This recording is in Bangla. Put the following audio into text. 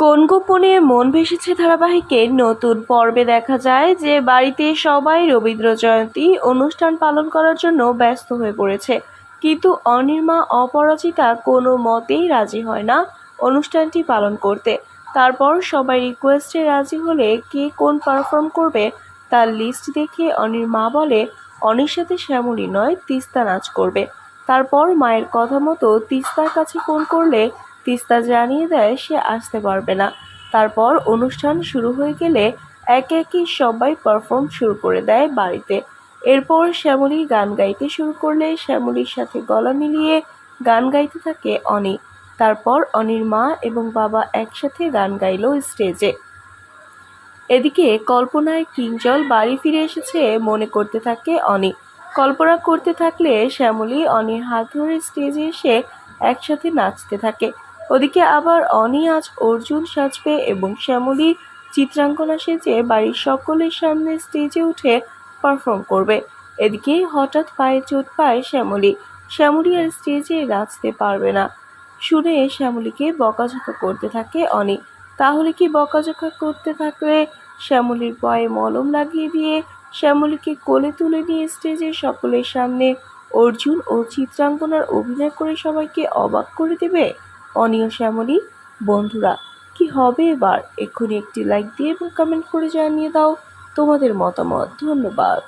কোন গোপনে মন ভেসেছে ধারাবাহিকের নতুন পর্বে দেখা যায় যে বাড়িতে সবাই রবীন্দ্র জয়ন্তী অনুষ্ঠান পালন করার জন্য ব্যস্ত হয়ে পড়েছে, কিন্তু অনির্মা অপরাজিতা কোনো মতেই রাজি হয় না অনুষ্ঠানটি পালন করতে। তারপর সবাই রিকোয়েস্টে রাজি হলে কে কোন পারফর্ম করবে তার লিস্ট দেখে অনির্মা বলে অনির সাথে শ্যামলী নয়, তিস্তা নাচ করবে। তারপর মায়ের কথা মতো তিস্তার কাছে ফোন করলে তিস্তা জানিয়ে দেয় সে আসতে পারবে না। তারপর অনুষ্ঠান শুরু হয়ে গেলে একে একে সবাই পারফর্ম শুরু করে দেয় বাড়িতে। এরপর শ্যামলী গান গাইতে শুরু করলে শ্যামলীর সাথে গলা মিলিয়ে গান গাইতে থাকে অনি। তারপর অনির মা এবং বাবা একসাথে গান গাইল স্টেজে। এদিকে কল্পনায় কিঞ্জল বাড়ি ফিরে এসেছে মনে করতে থাকে অনি। কল্পনা করতে থাকলে শ্যামলী অনির হাত ধরে স্টেজে এসে একসাথে নাচতে থাকে। ওদিকে আবার অনি আজ অর্জুন সাজবে এবং শ্যামলী চিত্রাঙ্কনা সেজে বাড়ির সকলের সামনে স্টেজে উঠে পারফর্ম করবে। এদিকে হঠাৎ পায়ে চোট পায় শ্যামলী। শ্যামলী আর স্টেজে নাচতে পারবে না শুনে শ্যামলীকে বকাঝকা করতে থাকে অনি। তাহলে কি বকাঝকা করতে থাকলে শ্যামলীর পায়ে মলম লাগিয়ে দিয়ে শ্যামলীকে কোলে তুলে নিয়ে স্টেজে সকলের সামনে অর্জুন ও চিত্রাঙ্কনার অভিনয় করে সবাইকে অবাক করে দেবে অনি ও শ্যামলী। বন্ধুরা, কি হবে এবার? এক্ষুনি একটি লাইক দিয়ে এবং কমেন্ট করে জানিয়ে দাও তোমাদের মতামত। ধন্যবাদ।